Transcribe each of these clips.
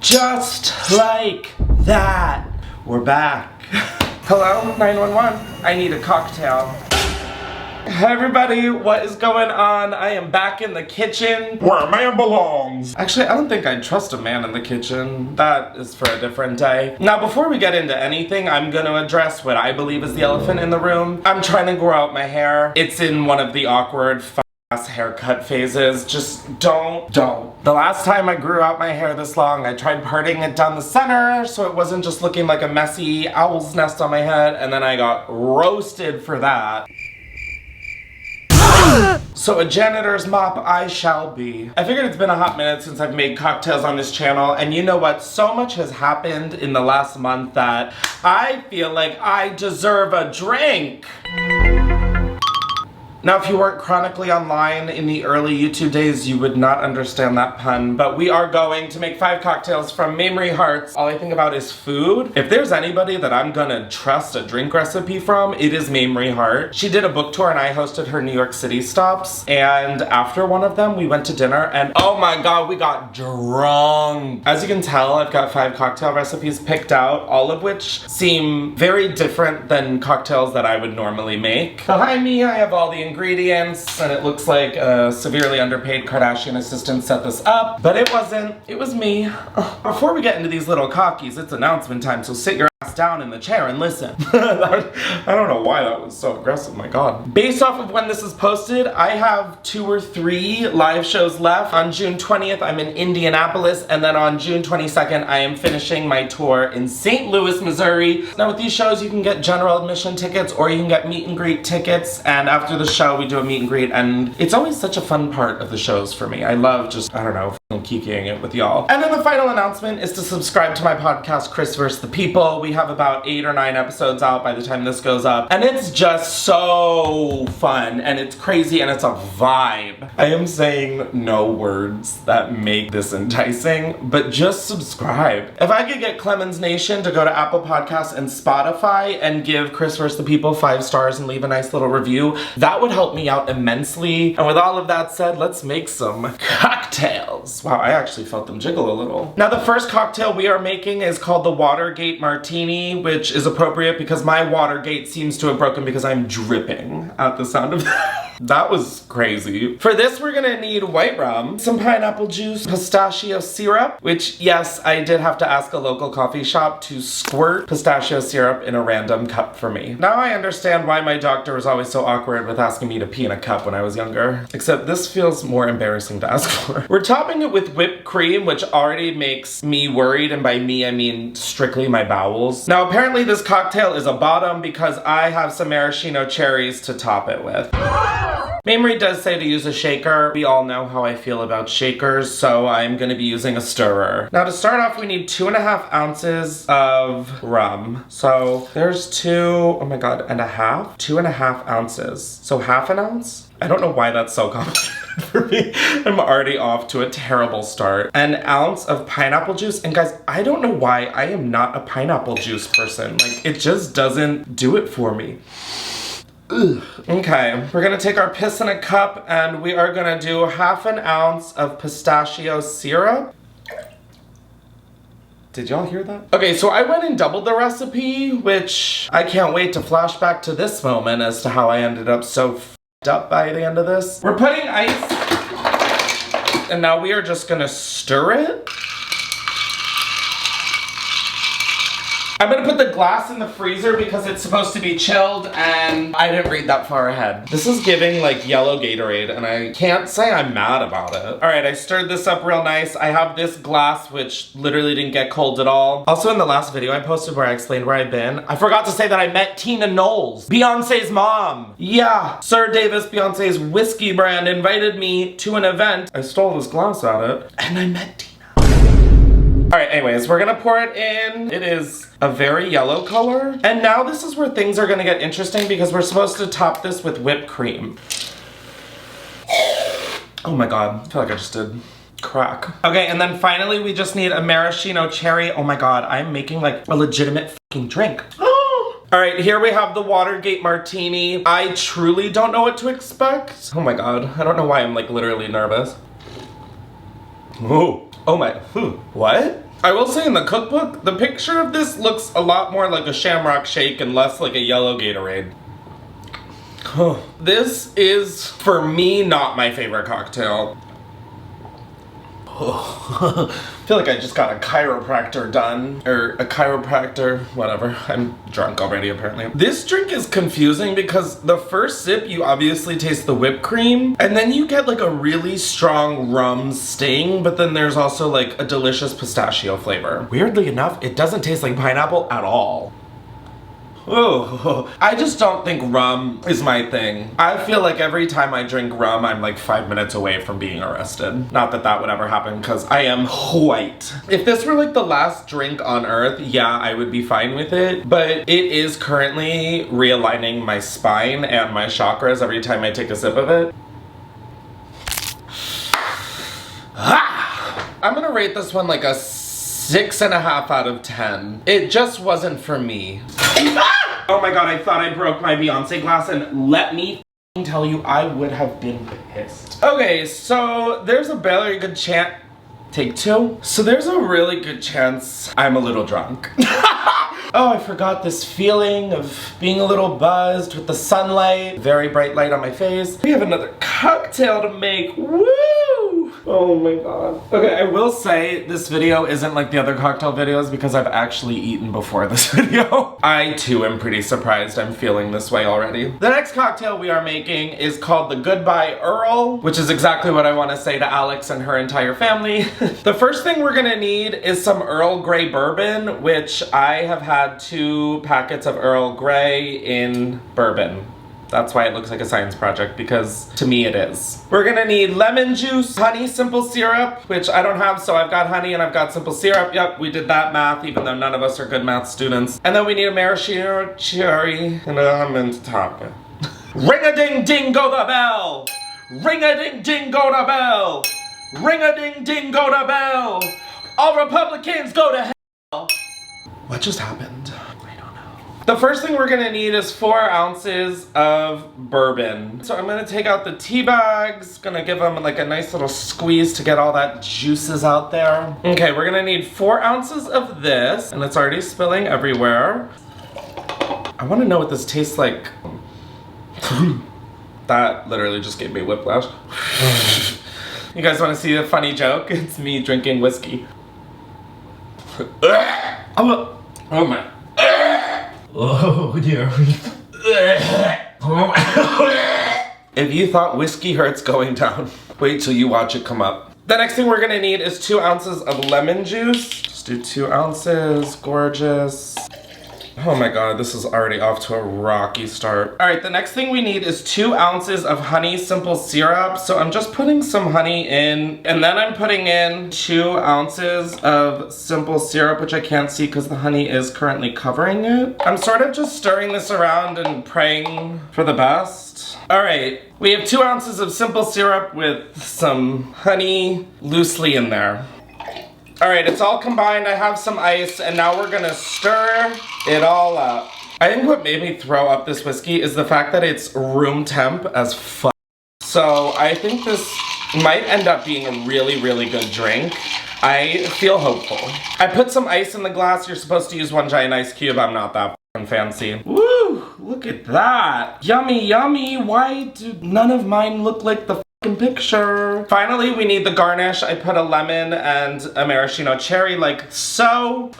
Just like that, we're back. Hello, 911. I need a cocktail. Hey everybody, what is going on? I am back in the kitchen where a man belongs. Actually, I don't think I'd trust a man in the kitchen. That is for a different day. Now, before we get into anything, I'm gonna address what I believe is the elephant in the room. I'm trying to grow out my hair. It's in one of the awkward haircut phases. Just don't. The last time I grew out my hair this long, I tried parting it down the center so it wasn't just looking like a messy owl's nest on my head, and then I got roasted for that. So a janitor's mop I shall be. I figured it's been a hot minute since I've made cocktails on this channel, and you know what? So much has happened in the last month that I feel like I deserve a drink. Now, if you weren't chronically online in the early YouTube days, you would not understand that pun, but we are going to make 5 cocktails from Mamrie Hart's. All I think about is food. If there's anybody that I'm gonna trust a drink recipe from, it is Mamrie Hart. She did a book tour and I hosted her New York City stops, and after one of them, we went to dinner and oh my god, we got drunk. As you can tell, I've got 5 cocktail recipes picked out, all of which seem very different than cocktails that I would normally make. Behind me, I have all the ingredients, and it looks like a severely underpaid Kardashian assistant set this up, but it wasn't. It was me. Before we get into these little cockies, it's announcement time, so sit your ass down in the chair and listen. I don't know why that was so aggressive, my god. Based off of when this is posted, I have 2 or 3 live shows left. On June 20th, I'm in Indianapolis, and then on June 22nd, I am finishing my tour in St. Louis, Missouri. Now with these shows, you can get general admission tickets or you can get meet and greet tickets, and after the show, we do a meet and greet, and it's always such a fun part of the shows for me. I love just, I don't know, kikiing it with y'all. And then the final announcement is to subscribe to my podcast, Chris vs. the People. We have about 8 or 9 episodes out by the time this goes up, and it's just so fun, and it's crazy, and it's a vibe. I am saying no words that make this enticing, but just subscribe. If I could get Klemens Nation to go to Apple Podcasts and Spotify and give Chris vs. the People 5 stars and leave a nice little review, that would help me out immensely. And with all of that said, let's make some cocktails. Wow, I actually felt them jiggle a little. Now the first cocktail we are making is called the Watergate Martini, which is appropriate because my Watergate seems to have broken because I'm dripping at the sound of that. That was crazy. For this, we're gonna need white rum, some pineapple juice, pistachio syrup, which, yes, I did have to ask a local coffee shop to squirt pistachio syrup in a random cup for me. Now I understand why my doctor was always so awkward with asking me to pee in a cup when I was younger. Except this feels more embarrassing to ask for. We're topping it with whipped cream, which already makes me worried, and by me, I mean strictly my bowels. Now, apparently this cocktail is a bottom because I have some maraschino cherries to top it with. Mamrie does say to use a shaker. We all know how I feel about shakers, so I'm gonna be using a stirrer. Now to start off, we need 2.5 ounces of rum. So there's 2.5 ounces. So half an ounce? I don't know why that's so complicated for me. I'm already off to a terrible start. An ounce of pineapple juice, and guys, I don't know why I am not a pineapple juice person. Like, it just doesn't do it for me. Ugh. Okay, we're gonna take our piss in a cup and we are gonna do 1/2 ounce of pistachio syrup. Did y'all hear that? Okay, so I went and doubled the recipe, which I can't wait to flash back to this moment as to how I ended up so f***ed up by the end of this. We're putting ice, and now we are just gonna stir it. I'm gonna put the glass in the freezer because it's supposed to be chilled, and I didn't read that far ahead. This is giving like yellow Gatorade, and I can't say I'm mad about it. All right, I stirred this up real nice. I have this glass, which literally didn't get cold at all. Also, in the last video I posted where I explained where I've been, I forgot to say that I met Tina Knowles, Beyonce's mom. Yeah, Sir Davis, Beyonce's whiskey brand, invited me to an event. I stole this glass at it, and I met Tina. All right, anyways, we're gonna pour it in. It is a very yellow color. And now this is where things are gonna get interesting because we're supposed to top this with whipped cream. Oh my god, I feel like I just did crack. Okay, and then finally we just need a maraschino cherry. Oh my god, I'm making like a legitimate fucking drink. All right, here we have the Watergate Martini. I truly don't know what to expect. Oh my god, I don't know why I'm like literally nervous. Oh my, what? I will say in the cookbook, the picture of this looks a lot more like a Shamrock Shake and less like a yellow Gatorade. This is, for me, not my favorite cocktail. I feel like I just got a chiropractor done, or a chiropractor, whatever. I'm drunk already, apparently. This drink is confusing because the first sip, you obviously taste the whipped cream, and then you get like a really strong rum sting, but then there's also like a delicious pistachio flavor. Weirdly enough, it doesn't taste like pineapple at all. Oh, I just don't think rum is my thing. I feel like every time I drink rum, I'm like 5 minutes away from being arrested. Not that that would ever happen, because I am white. If this were like the last drink on earth, yeah, I would be fine with it. But it is currently realigning my spine and my chakras every time I take a sip of it. I'm gonna rate this one like a 6.5 out of 10. It just wasn't for me. Oh my god, I thought I broke my Beyonce glass, and let me tell you, I would have been pissed. Okay, so there's a very good chance. Take two. So there's a really good chance I'm a little drunk. Oh, I forgot this feeling of being a little buzzed with the sunlight. Very bright light on my face. We have another cocktail to make. Woo! Oh my god. Okay, I will say this video isn't like the other cocktail videos because I've actually eaten before this video. I too am pretty surprised I'm feeling this way already. The next cocktail we are making is called the Goodbye Earl, which is exactly what I want to say to Alex and her entire family. The first thing we're gonna need is some Earl Grey bourbon, which I have had 2 packets of Earl Grey in bourbon. That's why it looks like a science project, because to me it is. We're gonna need lemon juice, honey simple syrup, which I don't have, so I've got honey and I've got simple syrup. Yep, we did that math, even though none of us are good math students. And then we need a maraschino cherry and a almond to top it. Ring-a-ding-ding go the bell! Ring-a-ding-ding go the bell! Ring-a-ding-ding go the bell! All Republicans go to hell! What just happened? The first thing we're gonna need is 4 ounces of bourbon. So I'm gonna take out the tea bags, gonna give them like a nice little squeeze to get all that juices out there. Okay, we're gonna need 4 ounces of this, and it's already spilling everywhere. I wanna know what this tastes like. That literally just gave me whiplash. You guys wanna see a funny joke? It's me drinking whiskey. Oh my. Oh dear. If you thought whiskey hurts going down, wait till you watch it come up. The next thing we're gonna need is 2 ounces of lemon juice. Just do 2 ounces, gorgeous. Oh my god, this is already off to a rocky start. All right, the next thing we need is 2 ounces of honey simple syrup. So I'm just putting some honey in, and then I'm putting in 2 ounces of simple syrup, which I can't see because the honey is currently covering it. I'm sort of just stirring this around and praying for the best. All right, we have 2 ounces of simple syrup with some honey loosely in there. All right, it's all combined. I have some ice, and now we're gonna stir it all up. I think what made me throw up this whiskey is the fact that it's room temp as fuck. So I think this might end up being a really, really good drink. I feel hopeful. I put some ice in the glass. You're supposed to use 1 giant ice cube. I'm not that fucking fancy. Woo, look at that. Yummy, yummy. Why do none of mine look like the picture? Finally, we need the garnish. I put a lemon and a maraschino cherry like so.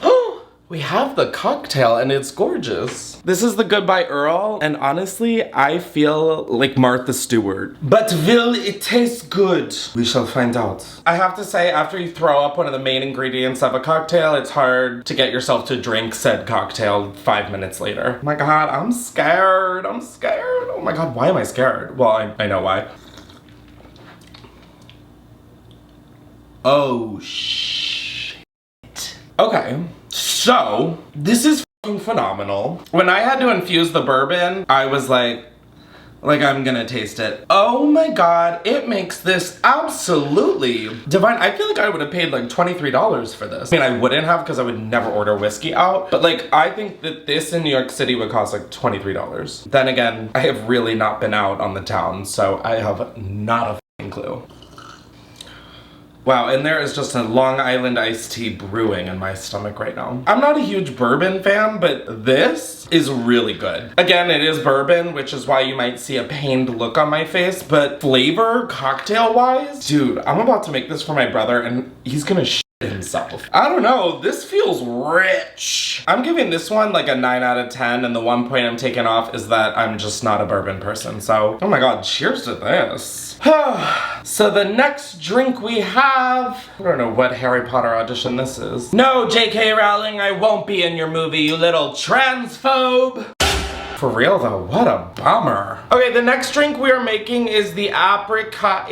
We have the cocktail and it's gorgeous. This is the Goodbye Earl, and honestly, I feel like Martha Stewart. But will it taste good? We shall find out. I have to say, after you throw up one of the main ingredients of a cocktail, it's hard to get yourself to drink said cocktail 5 minutes later. Oh my god, I'm scared. I'm scared. Oh my god, why am I scared? Well, I know why. Oh, shit. Okay, so this is fucking phenomenal. When I had to infuse the bourbon, I was like I'm gonna taste it. Oh my god, it makes this absolutely divine. I feel like I would have paid like $23 for this. I mean, I wouldn't have because I would never order whiskey out, but like I think that this in New York City would cost like $23. Then again, I have really not been out on the town, so I have not a fucking clue. Wow, and there is just a Long Island iced tea brewing in my stomach right now. I'm not a huge bourbon fan, but this is really good. Again, it is bourbon, which is why you might see a pained look on my face, but flavor, cocktail-wise, dude, I'm about to make this for my brother and he's gonna shit himself. I don't know, this feels rich. I'm giving this one like a 9 out of 10, and the 1 point I'm taking off is that I'm just not a bourbon person, so, oh my god, cheers to this. So the next drink we have, I don't know what Harry Potter audition this is. No, J.K. Rowling, I won't be in your movie, you little transphobe. For real though, what a bummer. Okay, the next drink we are making is the apricot.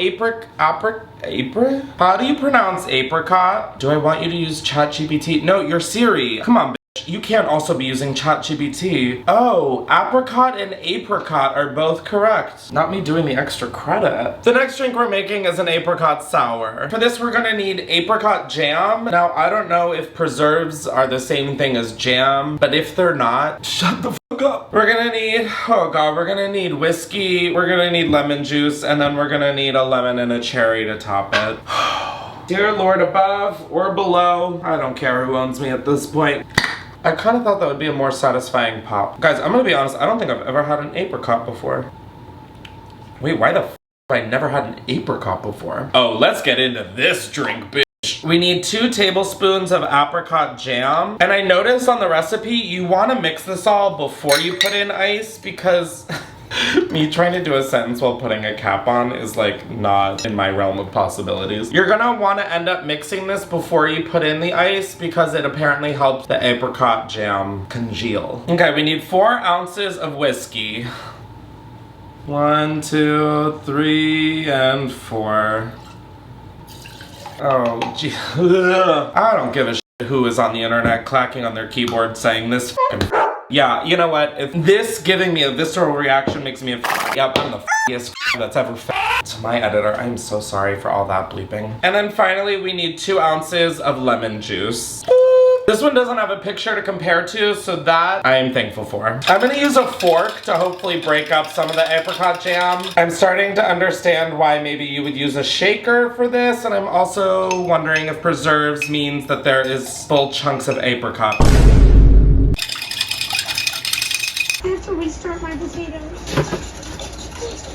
How do you pronounce apricot? Do I want you to use ChatGPT? No, you're Siri. Come on, bitch. You can't also be using ChatGPT. Oh, apricot and apricot are both correct. Not me doing the extra credit. The next drink we're making is an apricot sour. For this, we're gonna need apricot jam. Now, I don't know if preserves are the same thing as jam, but if they're not, shut the fuck up. We're gonna need, oh god, we're gonna need whiskey, we're gonna need lemon juice, and then we're gonna need a lemon and a cherry to top it. Dear Lord above or below, I don't care who owns me at this point. I kind of thought that would be a more satisfying pop. Guys, I'm gonna be honest, I don't think I've ever had an apricot before. Wait, why the f have I never had an apricot before? Oh, let's get into this drink, bitch. We need 2 tablespoons of apricot jam. And I noticed on the recipe, you wanna mix this all before you put in ice because me trying to do a sentence while putting a cap on is like not in my realm of possibilities. You're gonna wanna end up mixing this before you put in the ice because it apparently helps the apricot jam congeal. Okay, we need 4 ounces of whiskey. 1, 2, 3, and 4. Oh, gee. I don't give a shit who is on the internet clacking on their keyboard saying this f***ing yeah, you know what? If this giving me a visceral reaction makes me a yep, I'm the f***iest that's ever to my editor. I'm so sorry for all that bleeping. And then finally, we need 2 ounces of lemon juice. This one doesn't have a picture to compare to, so that I am thankful for. I'm gonna use a fork to hopefully break up some of the apricot jam. I'm starting to understand why maybe you would use a shaker for this, and I'm also wondering if preserves means that there is full chunks of apricot. I have to restart my potatoes.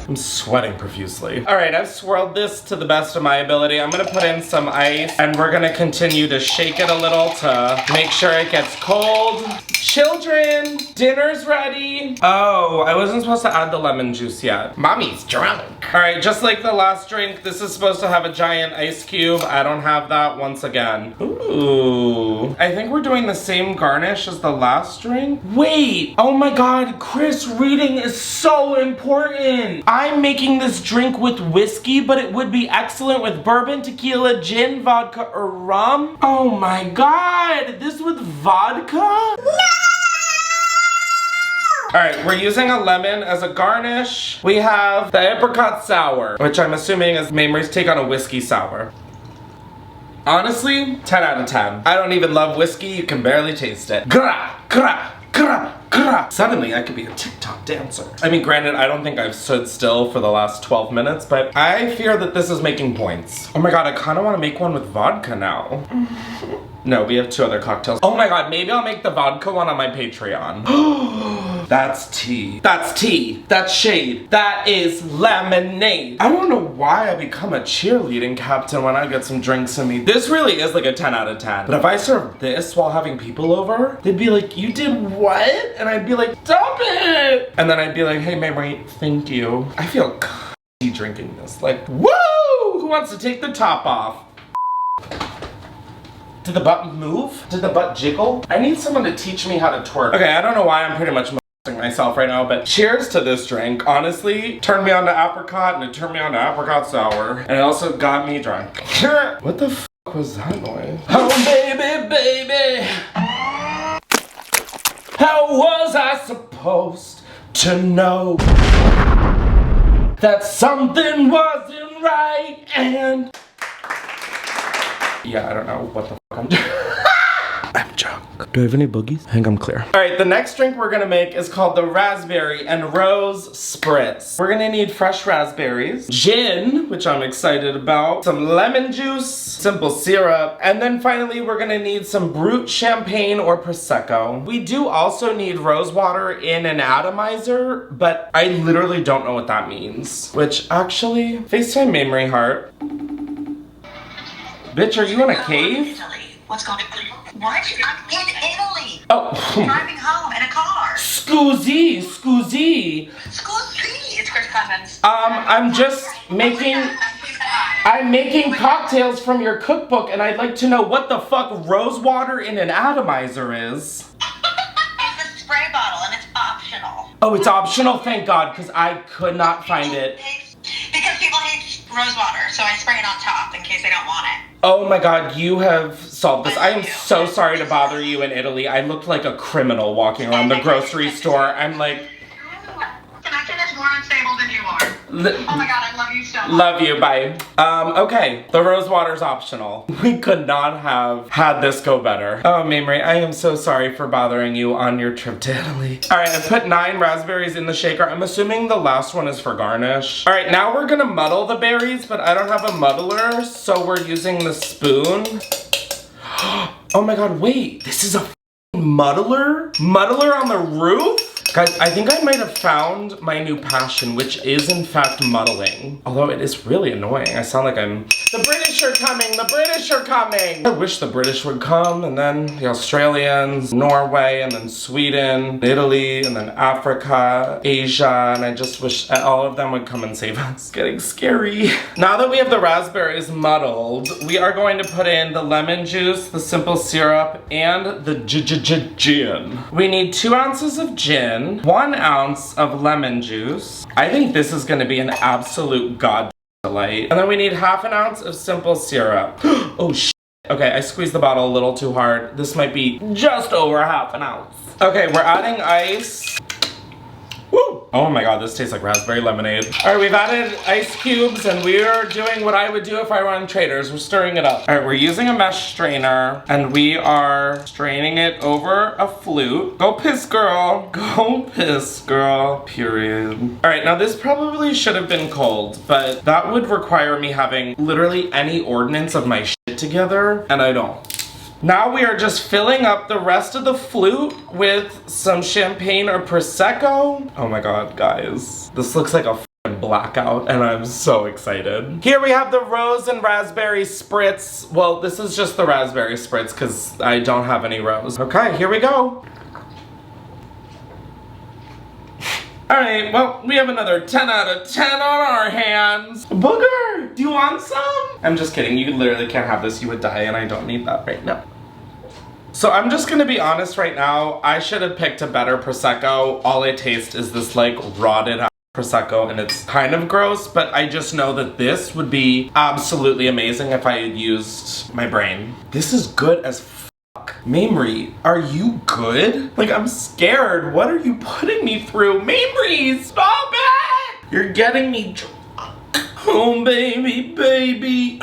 I'm sweating profusely. All right, I've swirled this to the best of my ability. I'm gonna put in some ice and we're gonna continue to shake it a little to make sure it gets cold. Children, dinner's ready. Oh, I wasn't supposed to add the lemon juice yet. Mommy's drunk. All right, just like the last drink, this is supposed to have a giant ice cube. I don't have that once again. Ooh, I think we're doing the same garnish as the last drink. Wait, oh my God, Chris, reading is so important. I'm making this drink with whiskey, but it would be excellent with bourbon, tequila, gin, vodka, or rum. Oh my God, this with vodka? No! All right, we're using a lemon as a garnish. We have the Apricot Sour, which I'm assuming is Mamrie's take on a whiskey sour. Honestly, 10 out of 10. I don't even love whiskey, you can barely taste it. Gra, gra, gra, gra. Suddenly, I could be a TikTok dancer. I mean, granted, I don't think I've stood still for the last 12 minutes, but I fear that this is making points. Oh my God, I kind of want to make one with vodka now. No, we have 2 other cocktails. Oh my God, maybe I'll make the vodka one on my Patreon. That's tea. That's tea. That's shade. That is lemonade. I don't know why I become a cheerleading captain when I get some drinks in me. This really is like a 10 out of 10. But if I served this while having people over, they'd be like, you did what? And I'd be like, stop it. And then I'd be like, hey, Mamrie, thank you. I feel c***y drinking this. Like, woo! Who wants to take the top off? Did the butt move? Did the butt jiggle? I need someone to teach me how to twerk. Okay, I don't know why I'm pretty much myself right now, but cheers to this drink. Honestly, turned me on to apricot and it turned me on to apricot sour. And it also got me drunk. What the f was that noise? Oh baby, baby. How was I supposed to know that something wasn't right and... Yeah, I don't know what the f I'm doing. I'm drunk. Do I have any boogies? I think I'm clear. All right, the next drink we're gonna make is called the Raspberry and Rose Spritz. We're gonna need fresh raspberries, gin, which I'm excited about, some lemon juice, simple syrup, and then finally we're gonna need some Brut champagne or Prosecco. We do also need rose water in an atomizer, but I literally don't know what that means. Which actually, FaceTime Mamrie Hart. Bitch, are you in a cave? What's going on? What? I'm in Italy. Oh. Driving home in a car. Scusi. Excuse me. It's Chris Klemens. I'm making cocktails from your cookbook, and I'd like to know what the fuck rose water in an atomizer is. It's a spray bottle, and it's optional. Oh, it's optional? Thank God, because I could not find it. Because people hate rose water, so I spray it on top in case they don't want it. Oh my God, you have solved this. I am so sorry to bother you in Italy. I looked like a criminal walking around the grocery store. I'm like... Connection is more unstable than you are. Oh my God, I love you so much. Love you, bye. Okay, the rose water's optional. We could not have had this go better. Oh, Mamrie, I am so sorry for bothering you on your trip to Italy. All right, I put 9 raspberries in the shaker. I'm assuming the last one is for garnish. All right, now we're gonna muddle the berries, but I don't have a muddler, so we're using the spoon. Oh my God, wait, this is a muddler? Muddler on the roof? Guys, I think I might have found my new passion, which is in fact muddling. Although it is really annoying. I sound like I'm... The British are coming! The British are coming! I wish the British would come, and then the Australians, Norway, and then Sweden, Italy, and then Africa, Asia, and I just wish all of them would come and save us. It's getting scary. Now that we have the raspberries muddled, we are going to put in the lemon juice, the simple syrup, and the gin. We need 2 ounces of gin, 1 ounce of lemon juice. I think this is gonna be an absolute god delight. And then we need 1/2 ounce of simple syrup. Oh shit. Okay, I squeezed the bottle a little too hard. This might be just over 1/2 ounce. Okay, we're adding ice. Woo! Oh my God, this tastes like raspberry lemonade. All right, we've added ice cubes and we're doing what I would do if I were on Trader's. We're stirring it up. All right, we're using a mesh strainer and we are straining it over a flute. Go piss, girl. Go piss, girl. Period. All right, now this probably should have been cold, but that would require me having literally any ordinance of my shit together, and I don't. Now we are just filling up the rest of the flute with some champagne or Prosecco. Oh my God, guys. This looks like a f***ing blackout and I'm so excited. Here we have the rose and raspberry spritz. Well, this is just the raspberry spritz because I don't have any rose. Okay, here we go. All right, well, we have another 10 out of 10 on our hands. Booger, do you want some? I'm just kidding, you literally can't have this, you would die, and I don't need that right now. So I'm just gonna be honest right now, I should have picked a better Prosecco. All I taste is this like rotted Prosecco and it's kind of gross, but I just know that this would be absolutely amazing if I had used my brain. This is good as fuck. Mamrie, are you good? Like, I'm scared. What are you putting me through? Mamrie, stop it! You're getting me drunk. Oh, baby.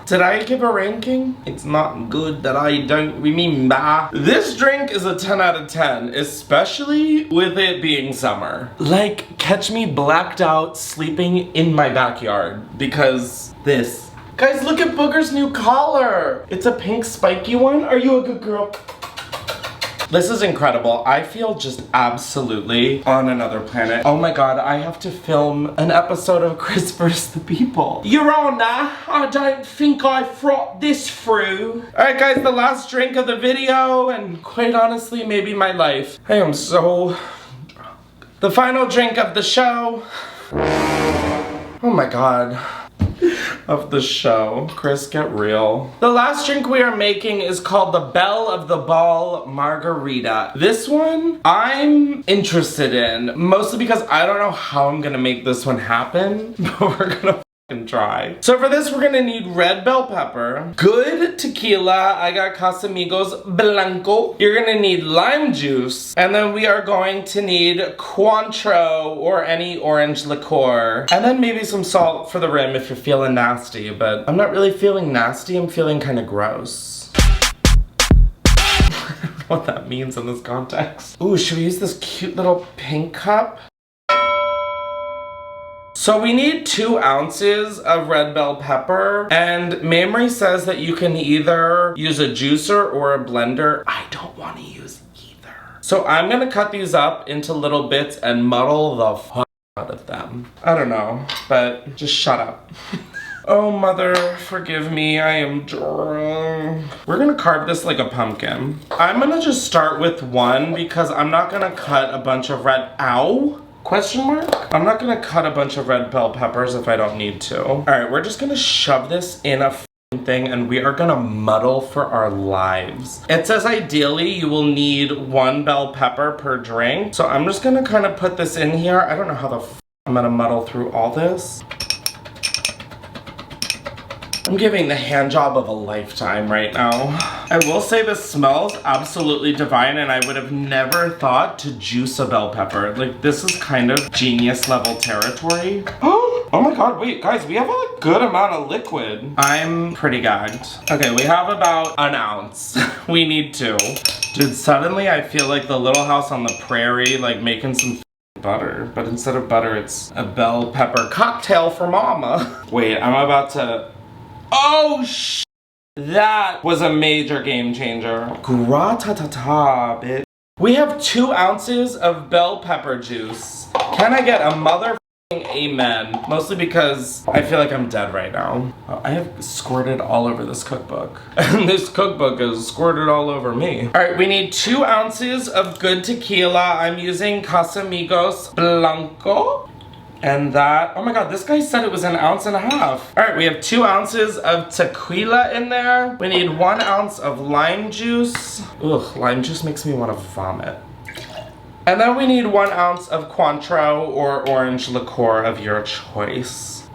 Did I give a ranking? It's not good that I don't remember. This drink is a 10 out of 10, especially with it being summer. Like, catch me blacked out sleeping in my backyard because this. Guys, look at Booger's new collar. It's a pink spiky one. Are you a good girl? This is incredible. I feel just absolutely on another planet. Oh my God, I have to film an episode of Chris vs. the People. Your Honor, I don't think I thought this through. All right, guys, the last drink of the video, and quite honestly, maybe my life. I am so drunk. The final drink of the show. Oh my God. Of the show. Chris, get real. The last drink we are making is called the Belle of the Ball Margarita. This one I'm interested in, mostly because I don't know how I'm gonna make this one happen, but we're gonna fucking try. So for this, we're gonna need red bell pepper, good tequila. I got Casamigos Blanco. You're gonna need lime juice, and then we are going to need Cointreau or any orange liqueur, and then maybe some salt for the rim if you're feeling nasty, but I'm not really feeling nasty, I'm feeling kind of gross. what that means in this context. Ooh, should we use this cute little pink cup? So we need 2 ounces of red bell pepper, and Mamrie says that you can either use a juicer or a blender. I don't want to use either. So I'm gonna cut these up into little bits and muddle the fuck out of them. I don't know, but just shut up. Oh, mother, forgive me, I am drunk. We're gonna carve this like a pumpkin. I'm gonna just start with 1 because I'm not gonna cut a bunch of red, ow? Question mark? I'm not gonna cut a bunch of red bell peppers if I don't need to. All right, we're just gonna shove this in a thing and we are gonna muddle for our lives. It says ideally you will need 1 bell pepper per drink. So I'm just gonna kind of put this in here. I don't know how the I'm gonna muddle through all this. I'm giving the hand job of a lifetime right now. I will say this smells absolutely divine and I would have never thought to juice a bell pepper. Like, this is kind of genius level territory. Oh my god, wait, guys, we have a good amount of liquid. I'm pretty gagged. Okay, we have about 1 ounce. We need 2. Dude, suddenly I feel like the Little House on the Prairie, like making some butter, but instead of butter, it's a bell pepper cocktail for mama. Wait, I'm about to... Oh, that was a major game changer. Gra-ta-ta-ta, bitch. We have 2 ounces of bell pepper juice. Can I get a mother amen? Mostly because I feel like I'm dead right now. I have squirted all over this cookbook. And this cookbook is squirted all over me. All right, we need 2 ounces of good tequila. I'm using Casamigos Blanco. And that, oh my god, this guy said it was 1.5 ounces. All right, we have 2 ounces of tequila in there. We need 1 ounce of lime juice. Ugh, lime juice makes me want to vomit. And then we need 1 ounce of Cointreau or orange liqueur of your choice.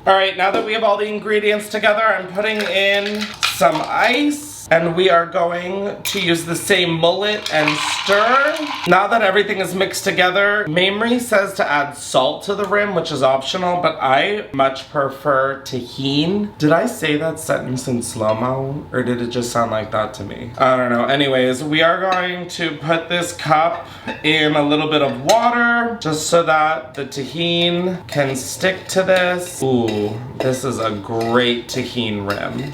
All right, now that we have all the ingredients together, I'm putting in some ice. And we are going to use the same mullet and stir. Now that everything is mixed together, Mamrie says to add salt to the rim, which is optional, but I much prefer tahini. Did I say that sentence in slow-mo? Or did it just sound like that to me? I don't know. Anyways, we are going to put this cup in a little bit of water, just so that the tahini can stick to this. Ooh, this is a great tahini rim.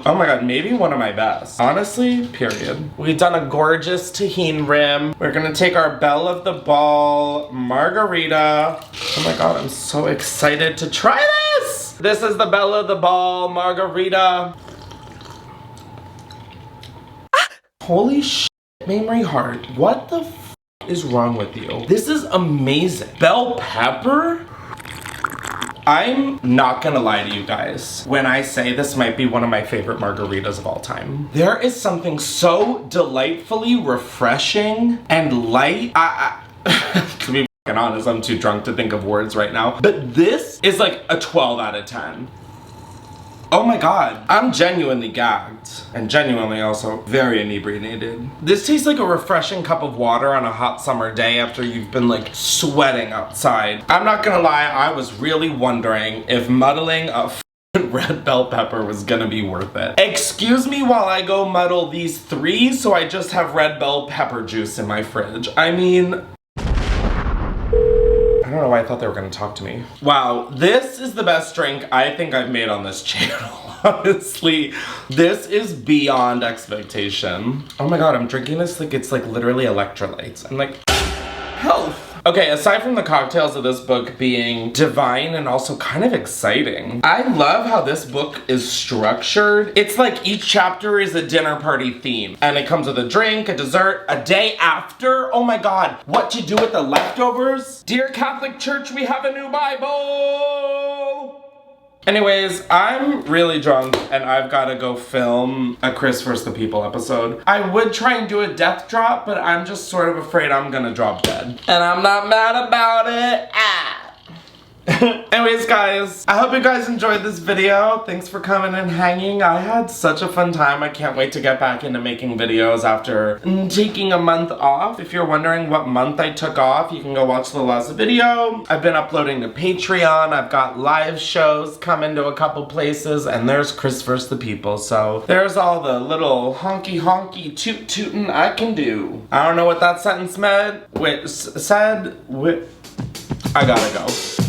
Oh my god, maybe one of my best. Honestly, period. We've done a gorgeous tahini rim. We're gonna take our belle of the ball margarita. Oh my god, I'm so excited to try this! This is the belle of the ball margarita. Holy shit, Mamrie Hart, what the f is wrong with you? This is amazing. Bell pepper? I'm not gonna lie to you guys when I say this might be one of my favorite margaritas of all time. There is something so delightfully refreshing and light. To be honest, I'm too drunk to think of words right now. But this is like a 12 out of 10. Oh my god, I'm genuinely gagged and genuinely also very inebriated. This tastes like a refreshing cup of water on a hot summer day after you've been like sweating outside. I'm not gonna lie, I was really wondering if muddling a red bell pepper was gonna be worth it. Excuse me while I go muddle these 3 so I just have red bell pepper juice in my fridge. I mean, I don't know why I thought they were gonna talk to me. Wow, this is the best drink I think I've made on this channel. Honestly, this is beyond expectation. Oh my god, I'm drinking this like it's like literally electrolytes. I'm like, health. Okay, aside from the cocktails of this book being divine and also kind of exciting, I love how this book is structured. It's like each chapter is a dinner party theme. And it comes with a drink, a dessert, a day after. Oh my god, what to do with the leftovers? Dear Catholic Church, we have a new Bible! Anyways, I'm really drunk and I've gotta go film a Chris vs. the People episode. I would try and do a death drop, but I'm just sort of afraid I'm gonna drop dead. And I'm not mad about it. Anyways, guys, I hope you guys enjoyed this video. Thanks for coming and hanging. I had such a fun time. I can't wait to get back into making videos after taking a month off. If you're wondering what month I took off, you can go watch the last video. I've been uploading to Patreon. I've got live shows coming to a couple places, and there's Chris vs. the People. So there's all the little honky toot tootin' I can do. I don't know what that sentence meant. I gotta go.